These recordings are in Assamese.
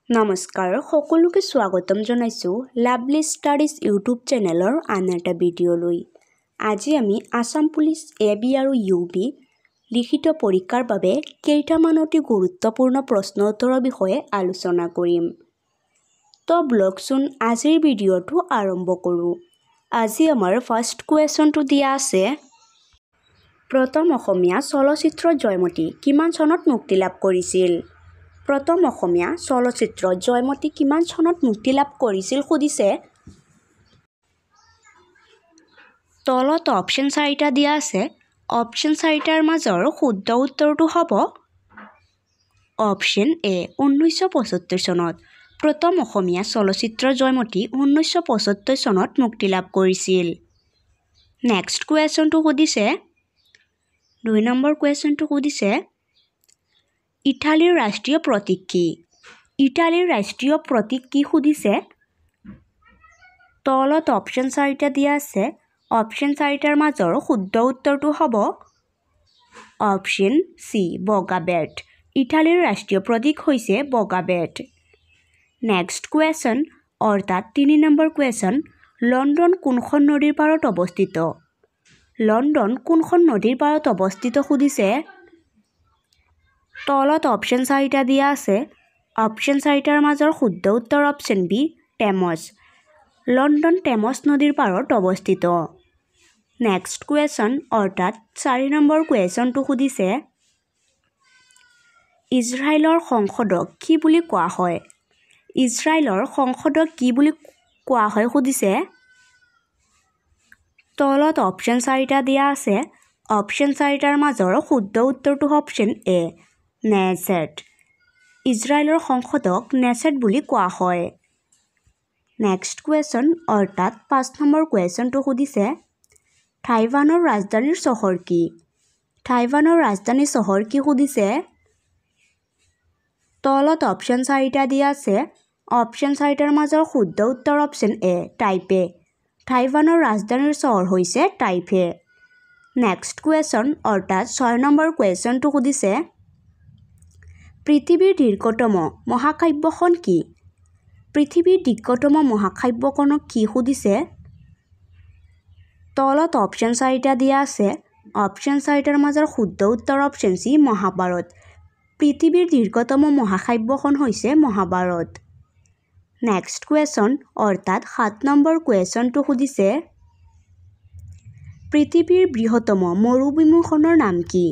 নমস্কাৰ সকলোকে স্বাগতম জনাইছো লাভলি ষ্টাডিজ ইউটিউব চেনেলৰ আন এটা ভিডিঅ'লৈ। আজি আমি আসাম পুলিচ এবি আৰু ইউবি লিখিত পৰীক্ষাৰ বাবে কেইটামান অতি গুৰুত্বপূৰ্ণ প্ৰশ্ন উত্তৰৰ বিষয়ে আলোচনা কৰিম। তো ব্লগচোন আজিৰ ভিডিঅ'টো আৰম্ভ কৰোঁ। আজি আমাৰ ফাৰ্ষ্ট কুৱেশ্যনটো দিয়া আছে। প্ৰথম অসমীয়া চলচ্চিত্ৰ জয়মতী কিমান চনত মুক্তি লাভ কৰিছিল? প্ৰথম অসমীয়া চলচ্চিত্ৰ জয়মতী কিমান চনত মুক্তি লাভ কৰিছিল সুধিছে। তলত অপশ্যন 4টা দিয়া আছে। অপশ্যন 4টাৰ মাজৰ শুদ্ধ উত্তৰটো হ'ব অপশ্যন এ 1975 চনত। প্ৰথম অসমীয়া চলচ্চিত্ৰ জয়মতী 1975 চনত মুক্তি লাভ কৰিছিল। নেক্সট কুৱেশ্যনটো সুধিছে 2 নম্বৰ কুৱেশ্যনটো সুধিছে ইটালীৰ ৰাষ্ট্ৰীয় প্ৰতীক কি? ইটালীৰ ৰাষ্ট্ৰীয় প্ৰতীক কি সুধিছে। তলত অপশ্যন 4টা দিয়া আছে। অপশ্যন 4টাৰ মাজৰ শুদ্ধ উত্তৰটো হ'ব অপশ্যন চি বগা বেট। ইটালীৰ ৰাষ্ট্ৰীয় প্ৰতীক হৈছে বগা বেট। নেক্সট কুৱেশ্যন অৰ্থাৎ 3 নম্বৰ কুৱেশ্যন লণ্ডন কোনখন নদীৰ পাৰত অৱস্থিত? লণ্ডন কোনখন নদীৰ পাৰত অৱস্থিত সুধিছে। তলত অপশ্যন 4টা দিয়া আছে। অপশ্যন 4টাৰ মাজৰ শুদ্ধ উত্তৰ option B Thames. London Thames নদীৰ পাৰত অৱস্থিত। নেক্সট কুৱেশ্যন অৰ্থাৎ 4 নম্বৰ কুৱেশ্যনটো সুধিছে ইজৰাইলৰ সংসদক কি বুলি কোৱা হয়? ইজৰাইলৰ সংসদক কি বুলি কোৱা হয় সুধিছে। তলত অপশ্যন 4টা দিয়া আছে। অপশ্যন 4টাৰ মাজৰ শুদ্ধ উত্তৰটো অপশ্যন এ নেছেট। ইজৰাইলৰ সংসদক নেছেট বুলি কোৱা হয়। নেক্সট কুৱেশ্যন অৰ্থাৎ 5 নম্বৰ কুৱেশ্যনটো সুধিছে টাইৱানৰ ৰাজধানীৰ চহৰ কি? টাইৱানৰ ৰাজধানী চহৰ কি সুধিছে। তলত অপশ্যন 4টা দিয়া আছে। অপশ্যন 4টাৰ মাজৰ শুদ্ধ উত্তৰ অপশ্যন এ টাইপে। টাইৱানৰ ৰাজধানীৰ চহৰ হৈছে টাইপে। নেক্সট কুৱেশ্যন অৰ্থাৎ 6 নম্বৰ কুৱেশ্যনটো সুধিছে পৃথিৱীৰ দীৰ্ঘতম মহাকাব্যখন কি? পৃথিৱীৰ দীৰ্ঘতম মহাকাব্যখনক কি সুধিছে। তলত অপশ্যন 4টা দিয়া আছে। অপশ্যন 4টাৰ মাজৰ শুদ্ধ উত্তৰ অপশ্যন চি মহাভাৰত। পৃথিৱীৰ দীৰ্ঘতম মহাকাব্যখন হৈছে মহাভাৰত। নেক্সট কুৱেশ্যন অৰ্থাৎ 7 নম্বৰ কুৱেশ্যনটো সুধিছে পৃথিৱীৰ বৃহত্তম মৰুভূমিখনৰ নাম কি?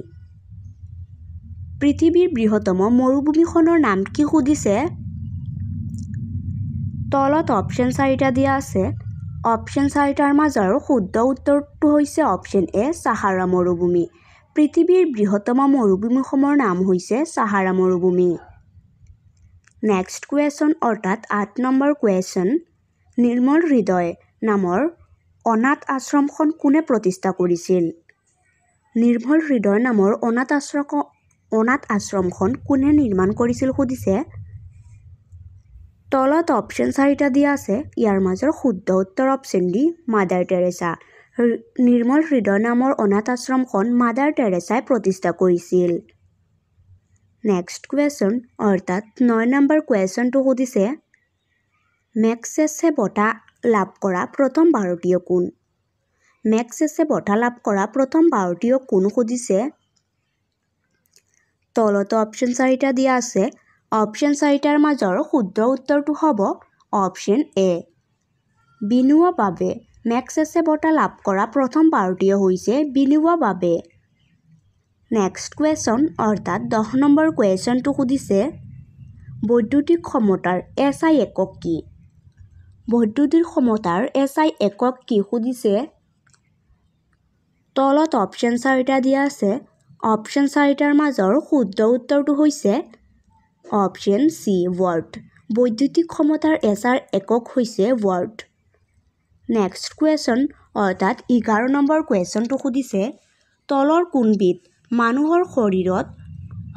পৃথিৱীৰ বৃহত্তম মৰুভূমিখনৰ নাম কি সুধিছে। তলত অপশ্যন 4টা দিয়া আছে। অপশ্যন 4টাৰ মাজৰ শুদ্ধ উত্তৰটো হৈছে অপশ্যন এ ছাহাৰা মৰুভূমি। পৃথিৱীৰ বৃহত্তম মৰুভূমিসমূহৰ নাম হৈছে ছাহাৰা মৰুভূমি। নেক্সট কুৱেশ্যন অৰ্থাৎ 8 নম্বৰ কুৱেশ্যন নিৰ্মল হৃদয় নামৰ অনাথ আশ্ৰমখন কোনে প্ৰতিষ্ঠা কৰিছিল? নিৰ্মল হৃদয় নামৰ অনাথ আশ্ৰমখন কোনে নিৰ্মাণ কৰিছিল সুধিছে। তলত অপশ্যন 4টা দিয়া আছে। ইয়াৰ মাজৰ শুদ্ধ উত্তৰ অপশ্যন ডি মাদাৰ টেৰেছা। নিৰ্মল হৃদয় নামৰ অনাথ আশ্ৰমখন মাদাৰ টেৰেছাই প্ৰতিষ্ঠা কৰিছিল। নেক্সট কুৱেশ্যন অৰ্থাৎ 9 নম্বৰ কুৱেশ্যনটো সুধিছে মেগছেছে বঁটা লাভ কৰা প্ৰথম ভাৰতীয় কোন? মেগছেছে বঁটা লাভ কৰা প্ৰথম ভাৰতীয় কোন সুধিছে। তলত অপশ্যন 4টা দিয়া আছে। অপশ্যন 4টাৰ মাজৰ শুদ্ধ উত্তৰটো হ'ব অপশ্যন এ বিনোৱা ভাবে। মেগছেছে বঁটা লাভ কৰা প্ৰথম ভাৰতীয় হৈছে বিনোৱা ভাবে। নেক্সট কুৱেশ্যন অৰ্থাৎ 10 নম্বৰ কুৱেশ্যনটো সুধিছে বৈদ্যুতিক ক্ষমতাৰ SI একক কি? বৈদ্যুতিক ক্ষমতাৰ SI একক কি সুধিছে। তলত অপশ্যন 4টা দিয়া আছে। অপশ্যন 4টাৰ মাজৰ শুদ্ধ উত্তৰটো হৈছে অপশ্যন চি ৱাট। বৈদ্যুতিক ক্ষমতাৰ SI একক হৈছে ৱাট। নেক্সট কুৱেশ্যন অৰ্থাৎ 11 নম্বৰ কুৱেশ্যনটো সুধিছে তলৰ কোনবিধ মানুহৰ শৰীৰত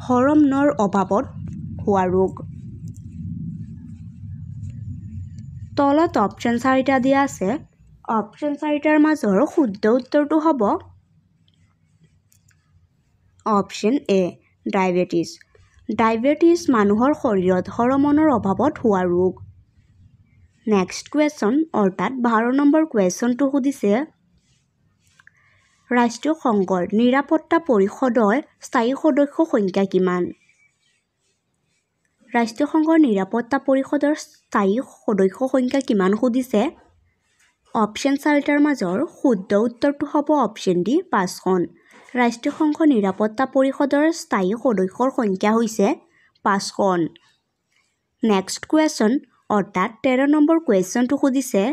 হৰম'নৰ অভাৱত হোৱা ৰোগ? তলত অপশ্যন 4টা দিয়া আছে। অপশ্যন 4টাৰ মাজৰ শুদ্ধ উত্তৰটো হ'ব অপশ্যন এ ডায়েবেটিছ। ডায়েবেটিছ মানুহৰ শৰীৰত হৰমনৰ অভাৱত হোৱা ৰোগ। নেক্সট কুৱেশ্যন অৰ্থাৎ 12 নম্বৰ কুৱেশ্যনটো সুধিছে ৰাষ্ট্ৰীয় সংঘৰ নিৰাপত্তা পৰিষদৰ স্থায়ী সদস্য সংখ্যা কিমান? ৰাষ্ট্ৰীয় সংঘৰ নিৰাপত্তা পৰিষদৰ স্থায়ী সদস্য সংখ্যা কিমান সুধিছে। অপশ্যন 4টাৰ মাজৰ শুদ্ধ উত্তৰটো হ'ব অপশ্যন ডি 5খন। ৰাষ্ট্ৰীয় সংঘৰ নিৰাপত্তা পৰিষদৰ স্থায়ী সদস্যৰ সংখ্যা হৈছে 5খন। নেক্সট কুৱেশ্যন অৰ্থাৎ 13 নম্বৰ কুৱেশ্যনটো সুধিছে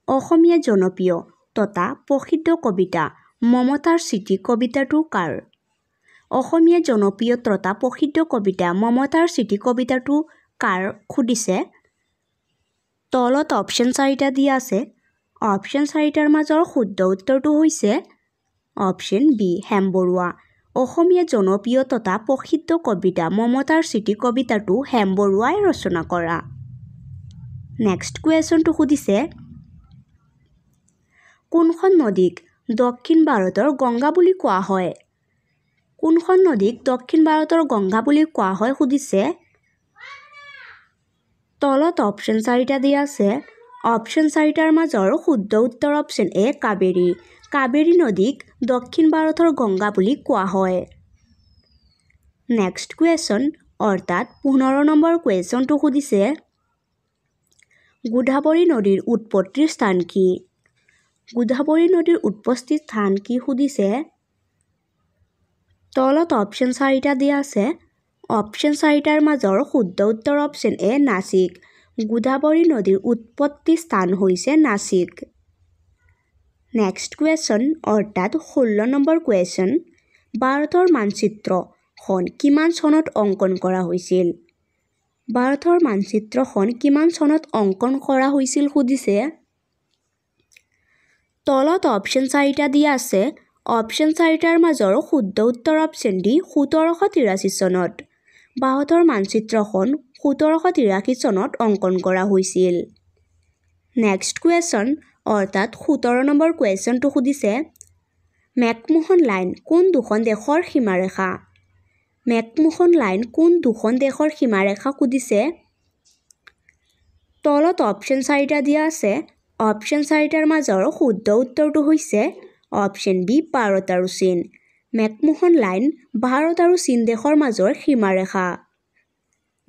অসমীয়া জনপ্ৰিয় তথা প্ৰসিদ্ধ কবিতা মমতাৰ চিঠি কবিতাটো কাৰ? অসমীয়া জনপ্ৰিয় তথা প্ৰসিদ্ধ কবিতা মমতাৰ চিঠি কবিতাটো কাৰ সুধিছে। তলত অপশ্যন 4টা দিয়া আছে। অপশ্যন 4টাৰ মাজৰ শুদ্ধ উত্তৰটো হৈছে অপশ্যন বি হেম বৰুৱা। অসমীয়া জনপ্ৰিয় তথা প্ৰসিদ্ধ কবিতা মমতাৰ চিঠি কবিতাটো হেম বৰুৱাই ৰচনা কৰা। নেক্সট কুৱেশ্যনটো সুধিছে কোনখন নদীক দক্ষিণ ভাৰতৰ গংগা বুলি কোৱা হয়? কোনখন নদীক দক্ষিণ ভাৰতৰ গংগা বুলি কোৱা হয় সুধিছে। তলত অপশ্যন 4টা দিয়া আছে। অপশ্যন 4টাৰ মাজৰ শুদ্ধ উত্তৰ অপশ্যন এ কাবেৰী। কাবেৰী নদীক দক্ষিণ ভাৰতৰ গংগা বুলি কোৱা হয়। নেক্সট কুৱেশ্যন অৰ্থাৎ 15 নম্বৰ কুৱেশ্যনটো সুধিছে গোদাবৰী নদীৰ উৎপত্তিৰ স্থান কি? গোদাবৰী নদীৰ উৎপত্তিৰ স্থান কি সুধিছে। তলত অপশ্যন 4টা দিয়া আছে। অপশ্যন 4টাৰ মাজৰ শুদ্ধ উত্তৰ অপশ্যন এ নাছিক। গোদাবৰী নদীৰ উৎপত্তি স্থান হৈছে নাছিক। নেক্সট কুৱেশ্যন অৰ্থাৎ 16 নম্বৰ কুৱেশ্যন ভাৰতৰ মানচিত্ৰখন কিমান চনত অংকন কৰা হৈছিল? ভাৰতৰ মানচিত্ৰখন কিমান চনত অংকন কৰা হৈছিল সুধিছে। তলত অপশ্যন 4টা দিয়া আছে। অপশ্যন 4টাৰ মাজৰ শুদ্ধ উত্তৰ অপশ্যন ডি 1783 চনত। ভাৰতৰ মানচিত্ৰখন 1783 চনত অংকন কৰা হৈছিল। নেক্সট কুৱেশ্যন অৰ্থাৎ 17 নম্বৰ কুৱেশ্যনটো সুধিছে মেকমোহন লাইন কোন দুখন দেশৰ সীমাৰেখা? মেকমোহন লাইন কোন দুখন দেশৰ সীমাৰেখা সুধিছে। তলত অপশ্যন 4টা দিয়া আছে। অপশ্যন 4টাৰ মাজৰ শুদ্ধ উত্তৰটো হৈছে অপশ্যন বি ভাৰত আৰু চীন। মেকমোহন লাইন ভাৰত আৰু চীন দেশৰ মাজৰ সীমাৰেখা।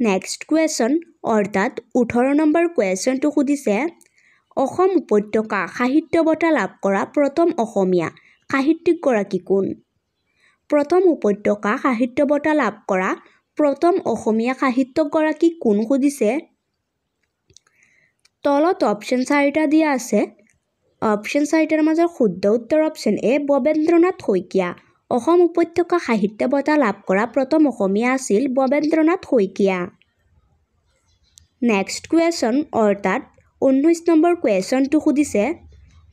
নেক্সট কুৱেশ্যন অৰ্থাৎ 18 নম্বৰ কুৱেশ্যনটো সুধিছে অসম উপত্যকা সাহিত্য বঁটা লাভ কৰা প্ৰথম অসমীয়া সাহিত্যিকগৰাকী কোন? প্ৰথম উপত্যকা সাহিত্য বঁটা লাভ কৰা প্ৰথম অসমীয়া সাহিত্যিকগৰাকী কোন সুধিছে। তলত অপশ্যন 4টা দিয়া আছে। অপশ্যন 4টাৰ মাজৰ শুদ্ধ উত্তৰ অপশ্যন এ ভৱেন্দ্ৰনাথ শইকীয়া। অসম উপত্যকা সাহিত্য বঁটা লাভ কৰা প্ৰথম অসমীয়া আছিল ভৱেন্দ্ৰনাথ শইকীয়া। নেক্সট কুৱেশ্যন অৰ্থাৎ 19 নম্বৰ কুৱেশ্যনটো সুধিছে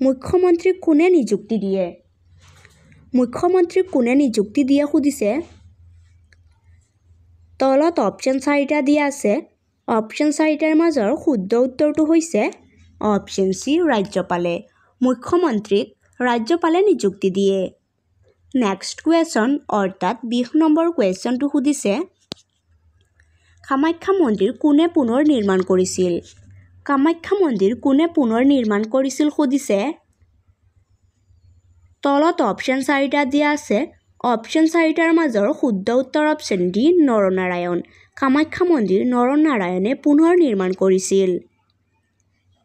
মুখ্যমন্ত্ৰীক কোনে নিযুক্তি দিয়ে? মুখ্যমন্ত্ৰীক কোনে নিযুক্তি দিয়ে সুধিছে। তলত অপশ্যন 4টা দিয়া আছে। অপশ্যন 4টাৰ মাজৰ শুদ্ধ উত্তৰটো হৈছে অপশ্যন চি ৰাজ্যপালে। মুখ্যমন্ত্ৰীক ৰাজ্যপালে নিযুক্তি দিয়ে। নেক্সট কুৱেশ্যন অৰ্থাৎ 20 নম্বৰ কুৱেশ্যনটো সুধিছে কামাখ্যা মন্দিৰ কোনে পুনৰ নিৰ্মাণ কৰিছিল? কামাখ্যা মন্দিৰ কোনে পুনৰ নিৰ্মাণ কৰিছিল সুধিছে। তলত অপশ্যন 4টা দিয়া আছে। অপশ্যন 4টাৰ মাজৰ শুদ্ধ উত্তৰ অপশ্যন ডি নৰনাৰায়ণ। কামাখ্যা মন্দিৰ নৰনাৰায়ণে পুনৰ নিৰ্মাণ কৰিছিল।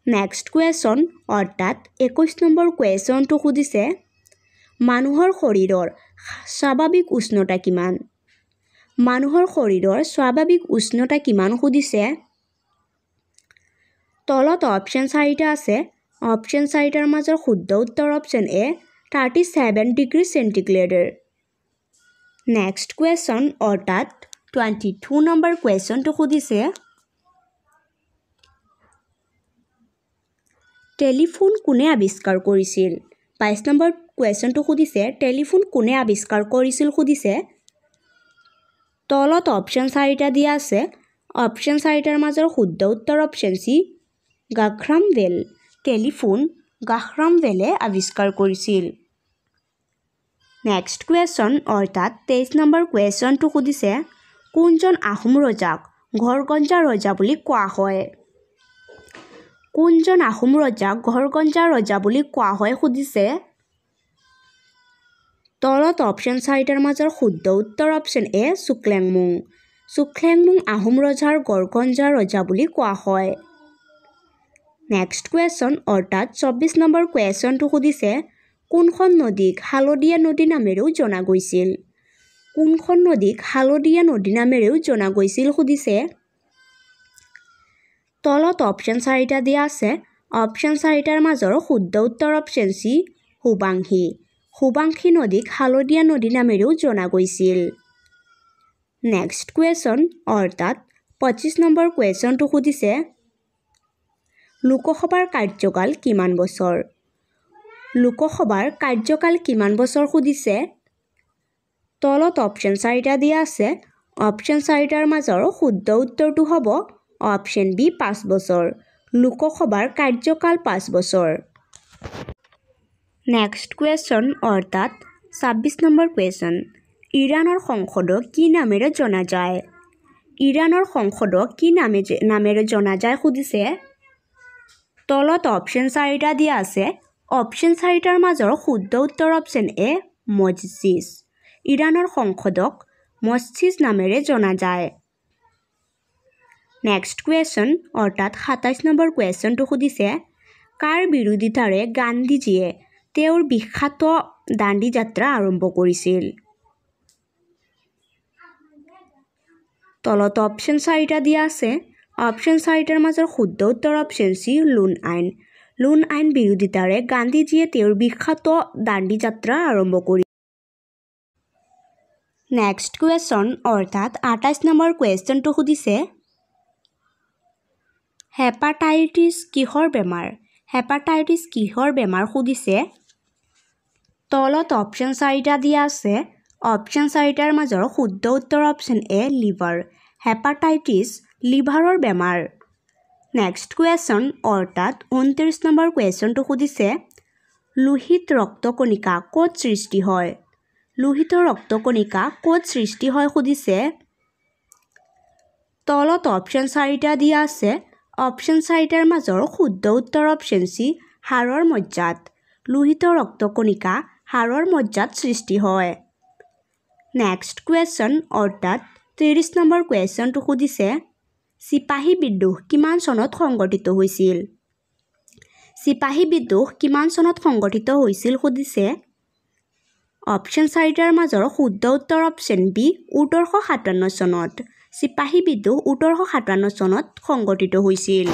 নেক্সট কুৱেশ্যন অৰ্থাৎ 21 নম্বৰ কুৱেশ্যনটো সুধিছে মানুহৰ শৰীৰৰ স্বাভাৱিক উষ্ণতা কিমান? মানুহৰ শৰীৰৰ স্বাভাৱিক উষ্ণতা কিমান সুধিছে। তলত অপশ্যন 4টা আছে। অপশ্যন 4টাৰ মাজৰ শুদ্ধ উত্তৰ অপশ্যন এ 37 ডিগ্ৰী চেণ্টিগ্ৰেডৰ। নেক্সট কুৱেশ্যন অৰ্থাৎ 22 নম্বৰ কুৱেশ্যনটো সুধিছে টেলিফোন কোনে আৱিষ্কাৰ কৰিছিল? 22 নম্বৰ কুৱেশ্যনটো সুধিছে টেলিফোন কোনে আৱিষ্কাৰ কৰিছিল সুধিছে। তলত অপশ্যন 4টা দিয়া আছে। অপশ্যন 4টাৰ মাজৰ শুদ্ধ উত্তৰ অপশ্যন চি গ্ৰাহাম বেল। টেলিফোন গ্ৰাহাম বেলে আৱিষ্কাৰ কৰিছিল। নেক্সট কুৱেশ্যন অৰ্থাৎ 23 নম্বৰ কুৱেশ্যনটো সুধিছে কোনজন আহোম ৰজাক ঘৰগঞ্জা ৰজা বুলি কোৱা হয় কোনজন আহোম ৰজাক ঘৰগঞ্জা ৰজা বুলি কোৱা হয় সুধিছে তলত অপশ্যন 4টাৰ মাজৰ শুদ্ধ উত্তৰ অপশ্যন এ চুকলেংমুং চুকলেংমুং আহোম ৰজাৰ ঘৰগঞ্জা ৰজা বুলি কোৱা হয় নেক্সট কুৱেশ্যন অৰ্থাৎ 24 নম্বৰ কুৱেশ্যনটো সুধিছে কোনখন নদীক হালদিয়া নদী নামেৰেও জনা গৈছিল কোনখন নদীক হালদিয়া নদী নামেৰেও জনা গৈছিল সুধিছে তলত অপশ্যন 4টা দিয়া আছে অপশ্যন 4টাৰ মাজৰ শুদ্ধ উত্তৰ অপশ্যন সি সুবাংশী সুবাংশী নদীক হালদিয়া নদী নামেৰেও জনা গৈছিল নেক্সট কুৱেশ্যন অৰ্থাৎ 25 নম্বৰ কুৱেশ্যনটো সুধিছে লোকসভাৰ কাৰ্যকাল কিমান বছৰ লোকসভাৰ কাৰ্যকাল কিমান বছৰ সুধিছে তলত অপশ্যন 4টা দিয়া আছে অপশ্যন 4টাৰ মাজৰ শুদ্ধ উত্তৰটো হ'ব অপশ্যন বি 5 বছৰ লোকসভাৰ কাৰ্যকাল 5 বছৰ নেক্সট কুৱেশ্যন অৰ্থাৎ 26 নম্বৰ কুৱেশ্যন ইৰাণৰ সংসদক কি নামেৰে জনা যায় ইৰাণৰ সংসদক কি নামেৰে জনা যায় সুধিছে তলত অপশ্যন 4টা দিয়া আছে অপশ্যন 4টাৰ মাজৰ শুদ্ধ উত্তৰ অপশ্যন এ মজলিছ ইৰাণৰ সংসদক মজলিছ নামেৰে জনা যায় নেক্সট কুৱেশ্যন অৰ্থাৎ 27 নম্বৰ কুৱেশ্যনটো সুধিছে কাৰ বিৰোধিতাৰে গান্ধীজীয়ে তেওঁৰ বিখ্যাত দাণ্ডি যাত্ৰা আৰম্ভ কৰিছিল তলত অপশ্যন 4টা দিয়া আছে অপশ্যন 4টাৰ মাজৰ শুদ্ধ উত্তৰ অপশ্যন সি লুন আইন বিৰোধিতাৰে গান্ধীজীয়ে তেওঁৰ বিখ্যাত দাণ্ডি যাত্ৰা আৰম্ভ কৰিছিল নেক্সট কুৱেশ্যন অৰ্থাৎ 28 নম্বৰ কুৱেশ্যনটো সুধিছে হেপাটাইটিছ কিহৰ বেমাৰ সুধিছে তলত অপশ্যন 4টা দিয়া আছে অপশ্যন 4টাৰ মাজৰ শুদ্ধ উত্তৰ অপশ্যন এ লিভাৰ হেপাটাইটিছ লিভাৰৰ বেমাৰ নেক্সট কুৱেশ্যন অৰ্থাৎ 29 নম্বৰ কুৱেশ্যনটো সুধিছে লোহিত ৰক্তকণিকা ক'ত সৃষ্টি হয় লোহিত ৰক্তকণিকা ক'ত সৃষ্টি হয় সুধিছে তলত অপশ্যন 4টা দিয়া আছে অপশ্যন 4টাৰ মাজৰ শুদ্ধ উত্তৰ অপশ্যন সি হাড়ৰ মজ্জাত লোহিত ৰক্তকণিকা হাড়ৰ মজ্জাত সৃষ্টি হয় নেক্সট কুৱেশ্যন অৰ্থাৎ 30 নম্বৰ কুৱেশ্যনটো সুধিছে চিপাহী বিদ্ৰোহ কিমান চনত সংগঠিত হৈছিল চিপাহী বিদ্ৰোহ কিমান চনত সংগঠিত হৈছিল সুধিছে অপশ্যন 4টাৰ মাজৰ শুদ্ধ উত্তৰ অপশ্যন বি 1857 চনত চিপাহী বিদ্ৰোহ 1857 চনত সংগঠিত হৈছিল